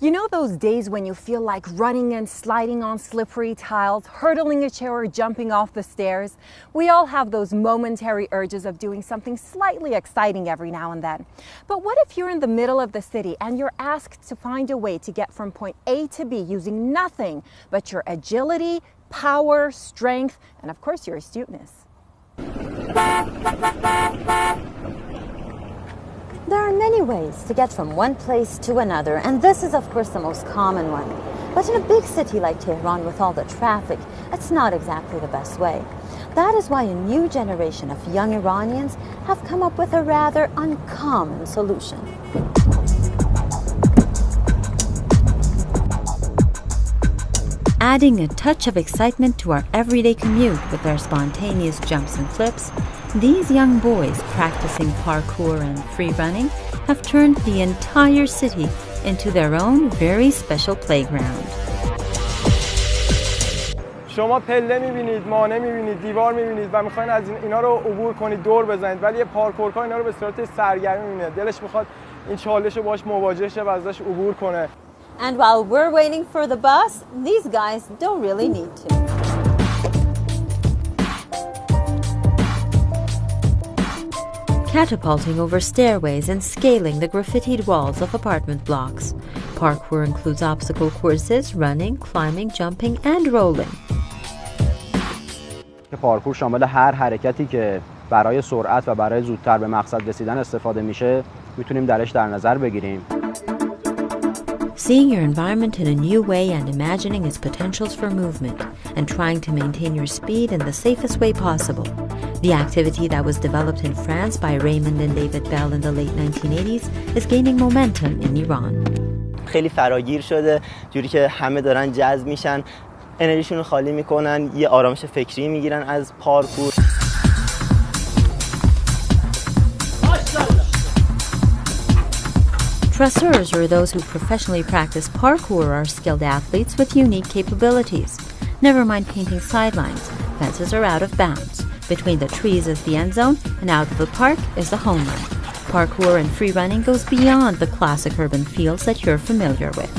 You know those days when you feel like running and sliding on slippery tiles, hurdling a chair or jumping off the stairs? We all have those momentary urges of doing something slightly exciting every now and then. But what if you're in the middle of the city and you're asked to find a way to get from point A to B using nothing but your agility, power, strength, and of course your astuteness? There are many ways to get from one place to another, and this is of course the most common one. But in a big city like Tehran with all the traffic, it's not exactly the best way. That is why a new generation of young Iranians have come up with a rather uncommon solution. Adding a touch of excitement to our everyday commute with their spontaneous jumps and flips, these young boys practicing parkour and free running have turned the entire city into their own very special playground. شما پله می‌بینید، مانع می‌بینید، دیوار می‌بینید و می‌خواید از اینا رو عبور کنید، دور بزنید، ولی یه پارکورکار اینا رو به صورت سرگرمی می‌بینه. دلش می‌خواد این چالش رو باهاش مواجه شه و ازش عبور کنه. And while we're waiting for the bus, these guys don't really need to. Catapulting over stairways and scaling the graffitied walls of apartment blocks. Parkour includes obstacle courses, running, climbing, jumping, and rolling. پارکور شامل هر حرکتی که برای سرعت و برای زودتر به مقصد رسیدن استفاده میشه میتونیم درش در نظر بگیریم. Seeing your environment in a new way and imagining its potentials for movement and trying to maintain your speed in the safest way possible. The activity that was developed in France by Raymond and David Bell in the late 1980s is gaining momentum in Iran. خیلی فراگیر شده، جوری که همه دارن جذب میشن، انرژیشون رو خالی میکنن، یه آرامش فکری میگیرن از پارکور. Dresseurs, or those who professionally practice parkour, are skilled athletes with unique capabilities. Never mind painting sidelines, fences are out of bounds. Between the trees is the end zone, and out of the park is the home run. Parkour and free running goes beyond the classic urban fields that you're familiar with.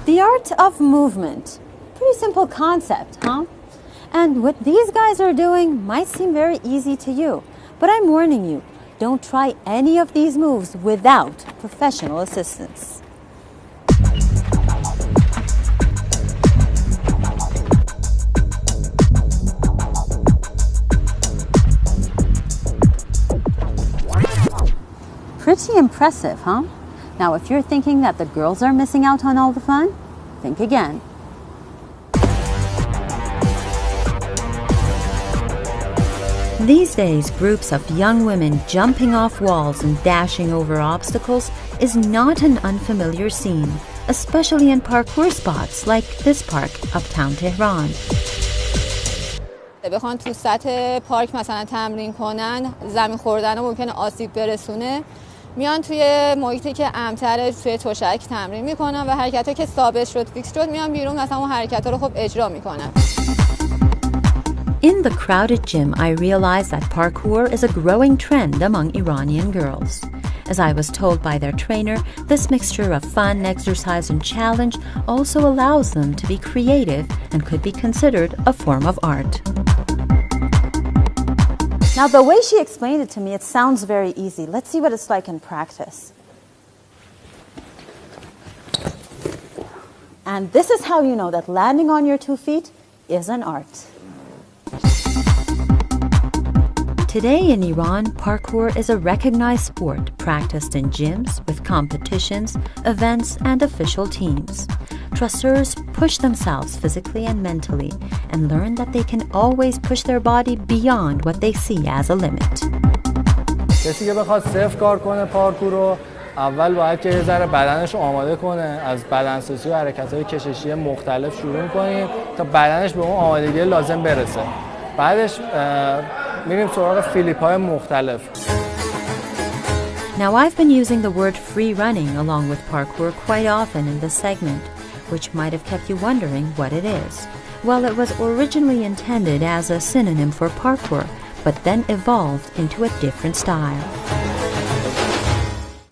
The art of movement. Pretty simple concept, huh? And what these guys are doing might seem very easy to you, but I'm warning you, don't try any of these moves without professional assistance. Pretty impressive, huh? Now, if you're thinking that the girls are missing out on all the fun, think again. These days, groups of young women jumping off walls and dashing over obstacles is not an unfamiliar scene, especially in parkour spots like this park uptown Tehran. بخوان تو سطح پارک مثلا تمرین کنن، زمین خوردن رو ممکنه آسیب برسونه، میان توی محیطی که امن‌تره، توی تشک تمرین میکنن و حرکتایی که ثابت شد، فیکس شد، میان بیرون مثلا اون حرکت‌ها رو خب اجرا میکنن. In the crowded gym, I realized that parkour is a growing trend among Iranian girls. As I was told by their trainer, this mixture of fun, exercise, and challenge also allows them to be creative and could be considered a form of art. Now, the way she explained it to me, it sounds very easy. Let's see what it's like in practice. And this is how you know that landing on your 2 feet is an art. Today in Iran, parkour is a recognized sport practiced in gyms with competitions, events, and official teams. Dresseurs push themselves physically and mentally and learn that they can always push their body beyond what they see as a limit. کسی که بخواد صفر کار کنه پارکور رو، اول باید که یه ذره بدنش آماده کنه، از بدنسازی و حرکت‌های کششی مختلف شروع کنیم تا بدنش به اون آمادگی لازم برسه. بعدش میریم سراغ فیلیپ‌های مختلف. Now, I've been using the word free running along with parkour quite often in this segment, which might have kept you wondering what it is. Well, it was originally intended as a synonym for parkour, but then evolved into a different style.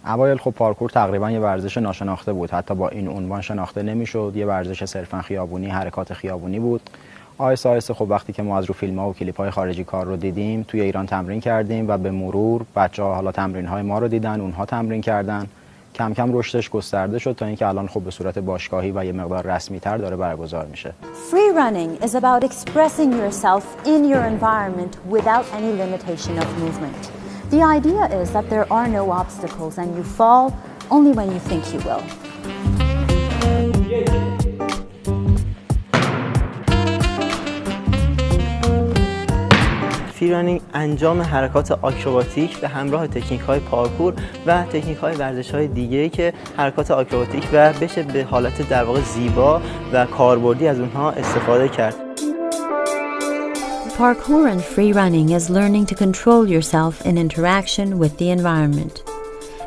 اوایل خب پارکور تقریبا یه ورزش ناشناخته بود، حتی با این عنوان شناخته نمیشد. یه ورزش صرفا خیابونی، حرکات خیابونی بود. آهسته آهسته خب وقتی که ما از رو فیلم‌ها و کلیپ‌های خارجی کار رو دیدیم، توی ایران تمرین کردیم و به مرور بچه‌ها حالا تمرین‌های ما رو دیدن، اونها تمرین کردن، کم کم رشدش گسترده شد تا اینکه الان خب به صورت باشگاهی و یه مقدار رسمی‌تر داره برگزار میشه. Free running is about expressing yourself in your environment without any limitation of movement. The idea is that there are no obstacles and you fall only when you think you will. فری رانینگ انجام حرکات آکروباتیک به همراه تکنیک‌های پارکور و تکنیک‌های ورزش‌های دیگه‌ای که حرکات آکروباتیک و بشه به حالت در واقع زیبا و کاربردی از اونها استفاده کرد. Parkour and free running is learning to control yourself in interaction with the environment.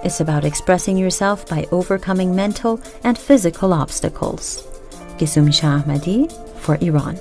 It's about expressing yourself by overcoming mental and physical obstacles. Gisumi Shah Ahmadi for Iran.